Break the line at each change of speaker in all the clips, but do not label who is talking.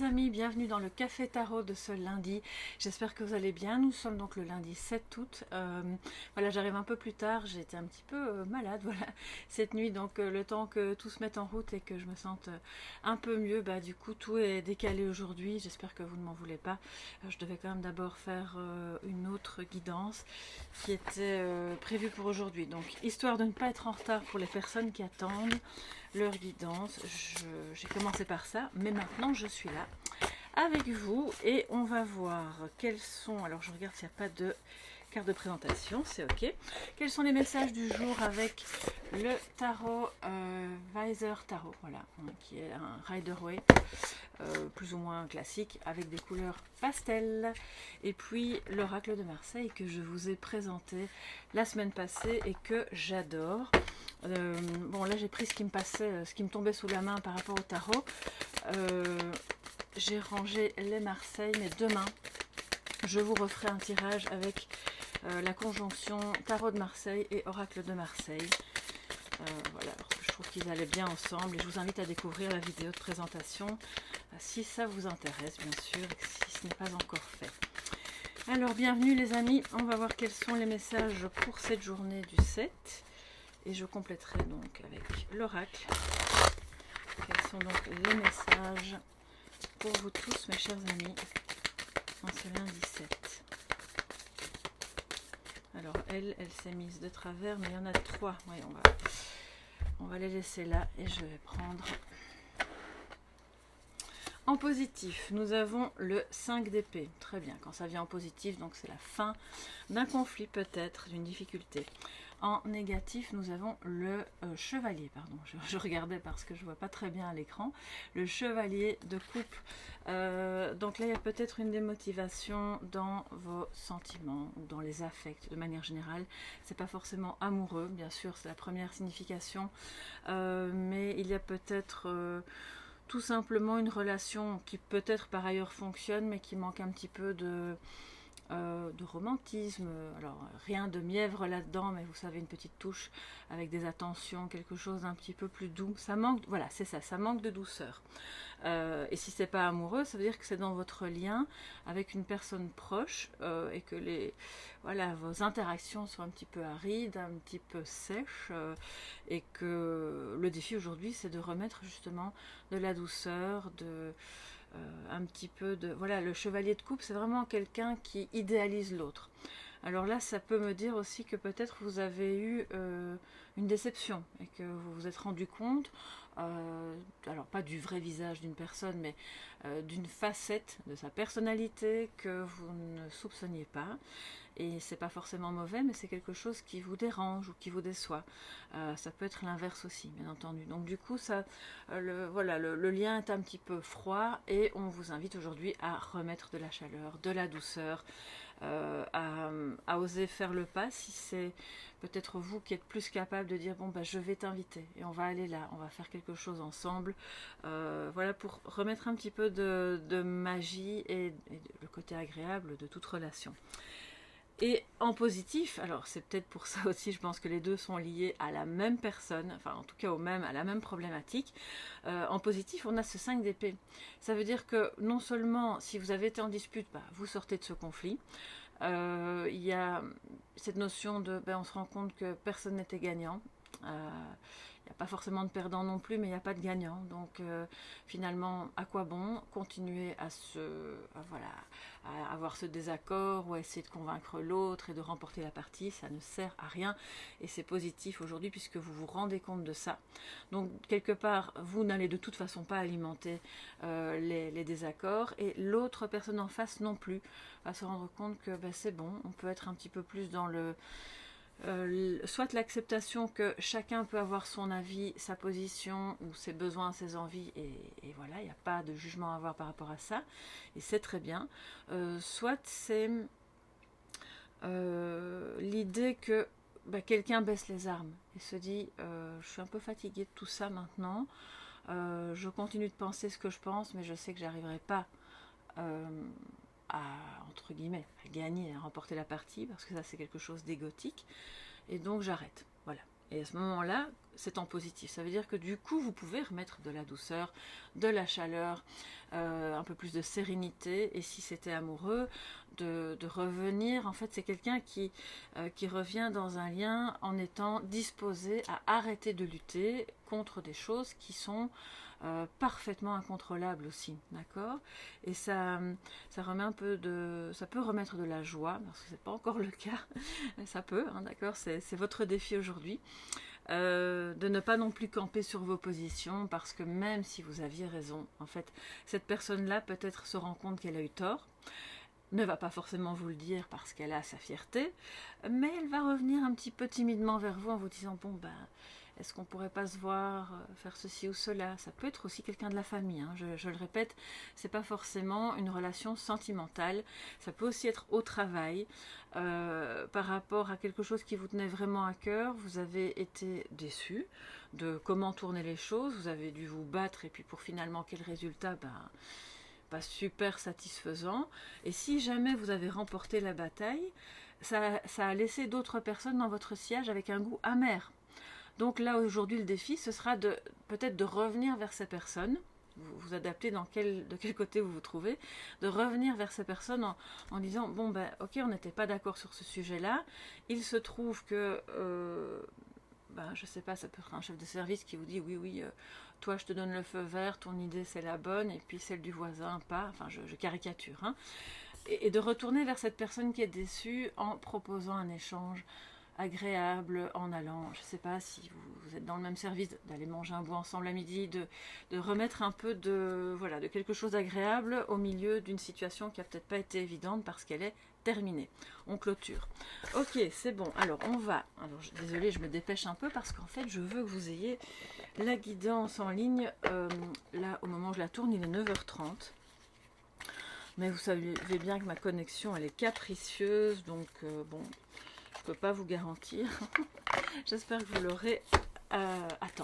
les amis, bienvenue dans le Café Tarot de ce lundi. J'espère que vous allez bien. Nous sommes donc le lundi 7 août. Voilà, j'arrive un peu plus tard, j'ai été un petit peu malade voilà, cette nuit. Donc le temps que tout se mette en route et que je me sente un peu mieux, du coup tout est décalé aujourd'hui. J'espère que vous ne m'en voulez pas. Je devais quand même d'abord faire une autre guidance qui était prévue pour aujourd'hui. Donc histoire de ne pas être en retard pour les personnes qui attendent leur guidance, j'ai commencé par ça, mais maintenant je suis là avec vous et on va voir quels sont, alors je regarde s'il n'y a pas de carte de présentation, c'est ok, quels sont les messages du jour avec le tarot Weiser Tarot, voilà, qui est un Rider-Waite plus ou moins classique avec des couleurs pastel, et puis l'oracle de Marseille que je vous ai présenté la semaine passée et que j'adore. Bon, là j'ai pris ce qui me passait, ce qui me tombait sous la main par rapport au tarot. J'ai rangé les Marseille, mais demain je vous referai un tirage avec la conjonction tarot de Marseille et oracle de Marseille. Voilà, parce que je trouve qu'ils allaient bien ensemble et je vous invite à découvrir la vidéo de présentation si ça vous intéresse, bien sûr, et si ce n'est pas encore fait. Alors bienvenue les amis, on va voir quels sont les messages pour cette journée du 7 et je compléterai donc avec l'oracle. Quels sont donc les messages pour vous tous mes chers amis en ce lundi 7. Alors elle s'est mise de travers, mais il y en a 3. Oui, on va les laisser là et je vais prendre. En positif, nous avons le 5 d'épée. Très bien, quand ça vient en positif, donc c'est la fin d'un conflit peut-être, d'une difficulté. En négatif, nous avons le chevalier, pardon, je regardais parce que je ne vois pas très bien à l'écran, le chevalier de coupe. Donc là, il y a peut-être une démotivation dans vos sentiments ou dans les affects de manière générale. C'est pas forcément amoureux, bien sûr, c'est la première signification, mais il y a peut-être tout simplement une relation qui peut-être par ailleurs fonctionne, mais qui manque un petit peu de romantisme. Alors rien de mièvre là-dedans, mais vous savez, une petite touche avec des attentions, quelque chose d'un petit peu plus doux. Ça manque, voilà, c'est ça, ça manque de douceur. Et si c'est pas amoureux, ça veut dire que c'est dans votre lien avec une personne proche et que voilà, vos interactions sont un petit peu arides, un petit peu sèches, et que le défi aujourd'hui, c'est de remettre justement de la douceur, un petit peu de... Voilà, le chevalier de coupe, c'est vraiment quelqu'un qui idéalise l'autre. Alors là, ça peut me dire aussi que peut-être vous avez eu une déception et que vous vous êtes rendu compte, alors pas du vrai visage d'une personne, mais d'une facette de sa personnalité que vous ne soupçonniez pas. Et c'est pas forcément mauvais, mais c'est quelque chose qui vous dérange ou qui vous déçoit. Ça peut être l'inverse aussi, bien entendu. Donc du coup, ça, voilà, le lien est un petit peu froid et on vous invite aujourd'hui à remettre de la chaleur, de la douceur, à oser faire le pas si c'est peut-être vous qui êtes plus capable de dire bon je vais t'inviter et on va aller là, on va faire quelque chose ensemble, voilà, pour remettre un petit peu de magie et le côté agréable de toute relation. Et en positif, alors c'est peut-être pour ça aussi, je pense que les deux sont liés à la même personne, enfin en tout cas à la même problématique. En positif, on a ce 5 d'épée. Ça veut dire que non seulement si vous avez été en dispute, vous sortez de ce conflit. Il y a cette notion de, on se rend compte que personne n'était gagnant. Il n'y a pas forcément de perdant non plus, mais il n'y a pas de gagnant. Donc finalement, à quoi bon continuer à avoir ce désaccord ou à essayer de convaincre l'autre et de remporter la partie? Ça ne sert à rien et c'est positif aujourd'hui puisque vous vous rendez compte de ça. Donc quelque part, vous n'allez de toute façon pas alimenter les désaccords et l'autre personne en face non plus va se rendre compte que c'est bon, on peut être un petit peu plus dans le... soit l'acceptation que chacun peut avoir son avis, sa position ou ses besoins, ses envies et voilà, il n'y a pas de jugement à avoir par rapport à ça et c'est très bien, soit c'est l'idée que quelqu'un baisse les armes et se dit je suis un peu fatiguée de tout ça maintenant, je continue de penser ce que je pense mais je sais que j'arriverai pas à, entre guillemets, à gagner, à remporter la partie, parce que ça c'est quelque chose d'égotique, et donc j'arrête. Voilà. Et à ce moment-là, c'est en positif. Ça veut dire que du coup, vous pouvez remettre de la douceur, de la chaleur, un peu plus de sérénité. Et si c'était amoureux, de revenir. En fait, c'est quelqu'un qui revient dans un lien en étant disposé à arrêter de lutter contre des choses qui sont parfaitement incontrôlables aussi, d'accord. Et ça remet un peu ça peut remettre de la joie, parce que c'est pas encore le cas, ça peut, hein, d'accord. C'est votre défi aujourd'hui. De ne pas non plus camper sur vos positions, parce que même si vous aviez raison, en fait, cette personne-là peut-être se rend compte qu'elle a eu tort, ne va pas forcément vous le dire parce qu'elle a sa fierté, mais elle va revenir un petit peu timidement vers vous en vous disant, bon ben, est-ce qu'on pourrait pas se voir, faire ceci ou cela. Ça peut être aussi quelqu'un de la famille, hein. Je le répète, c'est pas forcément une relation sentimentale, ça peut aussi être au travail, par rapport à quelque chose qui vous tenait vraiment à cœur. Vous avez été déçu de comment tourner les choses, vous avez dû vous battre, et puis pour finalement quel résultat, ben, pas super satisfaisant. Et si jamais vous avez remporté la bataille, ça a laissé d'autres personnes dans votre sillage avec un goût amer. Donc là, aujourd'hui, le défi, ce sera peut-être de revenir vers ces personnes, vous adaptez de quel côté vous vous trouvez, de revenir vers ces personnes en disant, bon ben ok, on n'était pas d'accord sur ce sujet-là, il se trouve que, ben, je sais pas, ça peut être un chef de service qui vous dit, oui, toi je te donne le feu vert, ton idée c'est la bonne, et puis celle du voisin pas, enfin je caricature, hein. Et de retourner vers cette personne qui est déçue en proposant un échange agréable, en allant, je ne sais pas si vous êtes dans le même service, d'aller manger un bout ensemble à midi, de remettre un peu de quelque chose d'agréable au milieu d'une situation qui n'a peut-être pas été évidente parce qu'elle est terminée. On clôture. Ok, c'est bon. Alors on va. Alors désolée, je me dépêche un peu parce qu'en fait je veux que vous ayez la guidance en ligne. Là, au moment où je la tourne, il est 9h30. Mais vous savez bien que ma connexion elle est capricieuse, donc bon, je peux pas vous garantir. J'espère que vous l'aurez attends.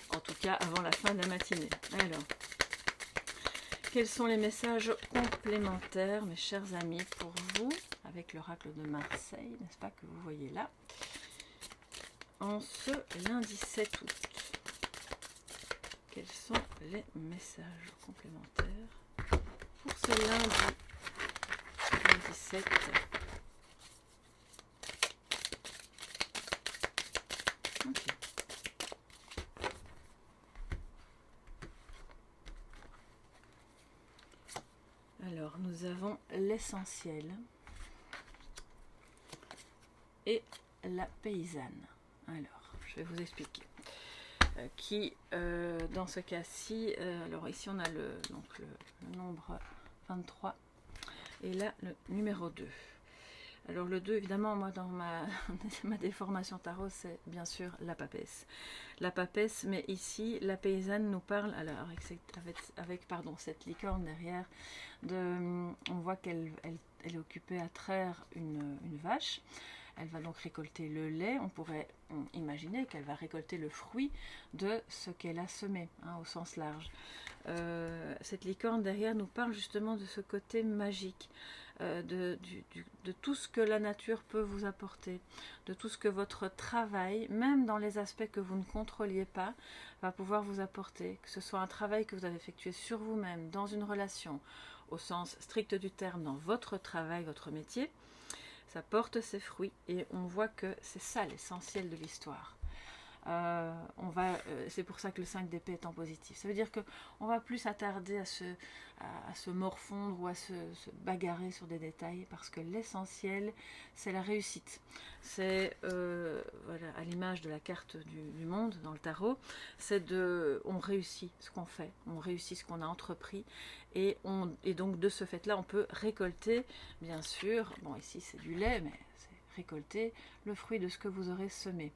En tout cas, avant la fin de la matinée. Alors, quels sont les messages complémentaires, mes chers amis, pour vous, avec l'oracle de Marseille, n'est-ce pas, que vous voyez là, en ce lundi 7 août. Quels sont les messages complémentaires pour ce lundi 7 Ok. Alors, nous avons l'essentiel et la paysanne. Alors, je vais vous expliquer. Dans ce cas-ci, alors ici on a le nombre 23 et là le numéro 2. Alors le 2, évidemment, moi dans ma déformation tarot, c'est bien sûr la papesse. La papesse, mais ici, la paysanne nous parle, alors avec cette licorne derrière, on voit qu'elle est occupée à traire une vache. Elle va donc récolter le lait. On pourrait imaginer qu'elle va récolter le fruit de ce qu'elle a semé, hein, au sens large. Cette licorne derrière nous parle justement de ce côté magique, de tout ce que la nature peut vous apporter, de tout ce que votre travail, même dans les aspects que vous ne contrôliez pas, va pouvoir vous apporter. Que ce soit un travail que vous avez effectué sur vous-même, dans une relation, au sens strict du terme, dans votre travail, votre métier, ça porte ses fruits et on voit que c'est ça l'essentiel de l'histoire. C'est pour ça que le 5 d'épée est en positif. Ça veut dire qu'on va plus s'attarder à se morfondre ou à se bagarrer sur des détails, parce que l'essentiel, c'est la réussite. C'est, à l'image de la carte du monde dans le tarot, on réussit ce qu'on fait, on réussit ce qu'on a entrepris, et donc de ce fait-là, on peut récolter, bien sûr, bon ici c'est du lait, mais c'est récolter le fruit de ce que vous aurez semé,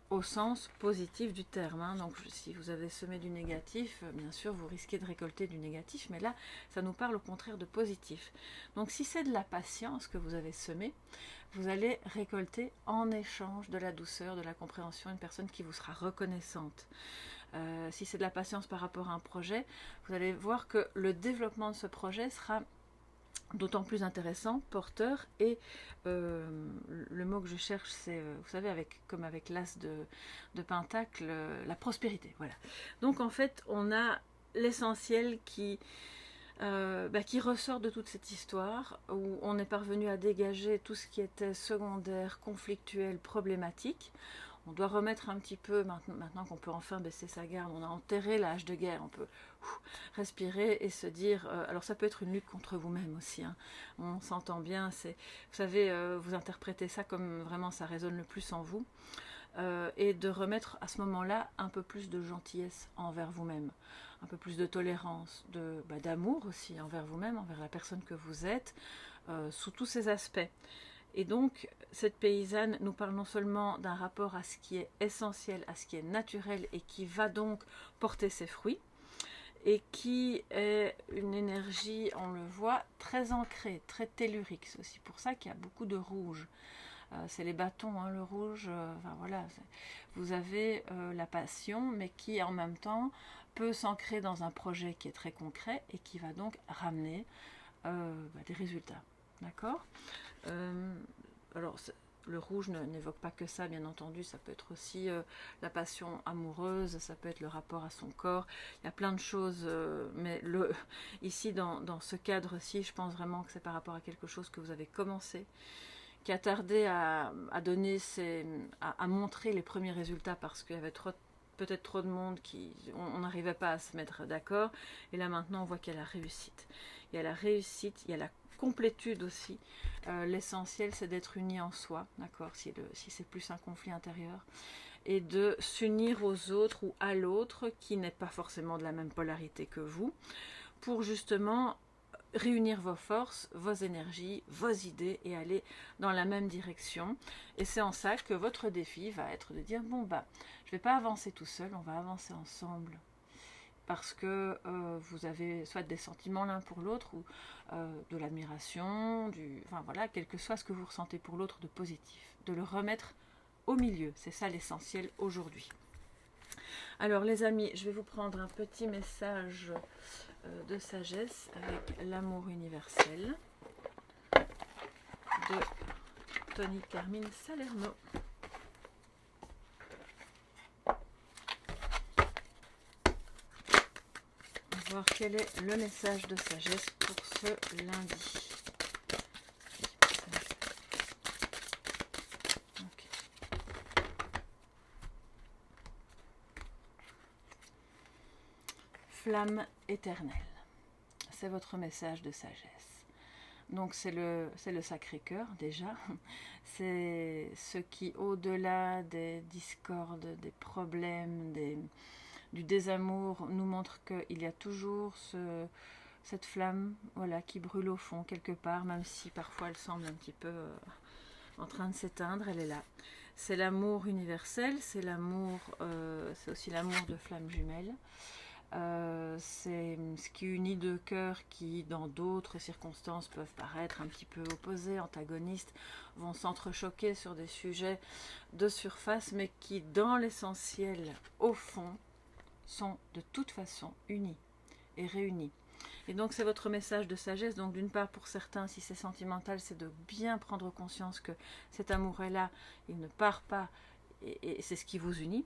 au sens positif du terme, hein. Donc si vous avez semé du négatif, bien sûr vous risquez de récolter du négatif, mais là ça nous parle au contraire de positif. Donc si c'est de la patience que vous avez semé, vous allez récolter en échange de la douceur, de la compréhension, une personne qui vous sera reconnaissante. Si c'est de la patience par rapport à un projet, vous allez voir que le développement de ce projet sera d'autant plus intéressant, porteur, et le mot que je cherche, c'est, vous savez, comme avec l'as de pentacle, la prospérité, voilà. Donc en fait, on a l'essentiel qui ressort de toute cette histoire, où on est parvenu à dégager tout ce qui était secondaire, conflictuel, problématique. On doit remettre un petit peu, maintenant qu'on peut enfin baisser sa garde, on a enterré l'âge de guerre, on peut respirer et se dire, alors ça peut être une lutte contre vous-même aussi, hein, on s'entend bien, vous savez, vous interprétez ça comme vraiment ça résonne le plus en vous, et de remettre à ce moment-là un peu plus de gentillesse envers vous-même, un peu plus de tolérance, d'amour aussi envers vous-même, envers la personne que vous êtes, sous tous ces aspects. Et donc, cette paysanne nous parle non seulement d'un rapport à ce qui est essentiel, à ce qui est naturel et qui va donc porter ses fruits, et qui est une énergie, on le voit, très ancrée, très tellurique. C'est aussi pour ça qu'il y a beaucoup de rouge. C'est les bâtons, hein, le rouge, enfin voilà, vous avez la passion, mais qui en même temps peut s'ancrer dans un projet qui est très concret et qui va donc ramener des résultats. D'accord. Alors, le rouge n'évoque pas que ça, bien entendu, ça peut être aussi la passion amoureuse, ça peut être le rapport à son corps, il y a plein de choses, mais ici, dans ce cadre-ci, je pense vraiment que c'est par rapport à quelque chose que vous avez commencé, qui a tardé à donner à montrer les premiers résultats parce qu'il y avait peut-être trop de monde, on n'arrivait pas à se mettre d'accord, et là maintenant on voit qu'il y a la réussite. Il y a la réussite, il y a la complétude aussi. L'essentiel c'est d'être uni en soi, d'accord, si c'est plus un conflit intérieur, et de s'unir aux autres ou à l'autre qui n'est pas forcément de la même polarité que vous, pour justement réunir vos forces, vos énergies, vos idées et aller dans la même direction. Et c'est en ça que votre défi va être de dire, bon bah, je ne vais pas avancer tout seul, on va avancer ensemble. Parce que vous avez soit des sentiments l'un pour l'autre, ou de l'admiration, enfin voilà, quel que soit ce que vous ressentez pour l'autre de positif, de le remettre au milieu. C'est ça l'essentiel aujourd'hui. Alors les amis, je vais vous prendre un petit message de sagesse avec l'amour universel de Tony Carmine Salerno. On va voir quel est le message de sagesse pour ce lundi. Okay. Flamme éternelle. C'est votre message de sagesse. Donc c'est le Sacré-Cœur déjà. C'est ce qui, au-delà des discordes, des problèmes, du désamour, nous montre qu'il y a toujours cette flamme, voilà, qui brûle au fond quelque part, même si parfois elle semble un petit peu en train de s'éteindre, elle est là. C'est l'amour universel, c'est l'amour, c'est aussi l'amour de flammes jumelles. C'est ce qui unit deux cœurs qui, dans d'autres circonstances, peuvent paraître un petit peu opposés, antagonistes, vont s'entrechoquer sur des sujets de surface, mais qui, dans l'essentiel, au fond, sont de toute façon unis et réunis. Et donc c'est votre message de sagesse. Donc d'une part, pour certains, si c'est sentimental, c'est de bien prendre conscience que cet amour est là, il ne part pas, et c'est ce qui vous unit.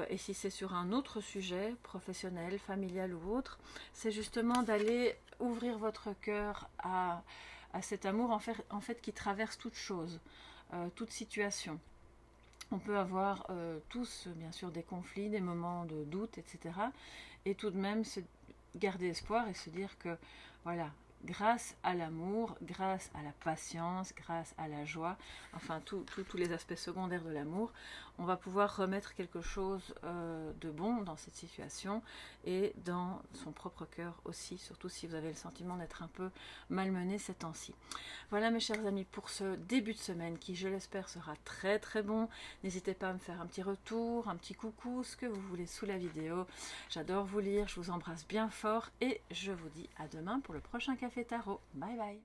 Et si c'est sur un autre sujet, professionnel, familial ou autre, c'est justement d'aller ouvrir votre cœur à cet amour en fait qui traverse toute chose, toute situation. On peut avoir tous, bien sûr, des conflits, des moments de doute, etc. Et tout de même se garder espoir et se dire que, voilà, grâce à l'amour, grâce à la patience, grâce à la joie, enfin tous les aspects secondaires de l'amour, on va pouvoir remettre quelque chose de bon dans cette situation et dans son propre cœur aussi, surtout si vous avez le sentiment d'être un peu malmené ces temps-ci. Voilà mes chers amis pour ce début de semaine qui, je l'espère, sera très très bon. N'hésitez pas à me faire un petit retour, un petit coucou, ce que vous voulez sous la vidéo. J'adore vous lire, je vous embrasse bien fort et je vous dis à demain pour le prochain Café Tarot. Bye bye.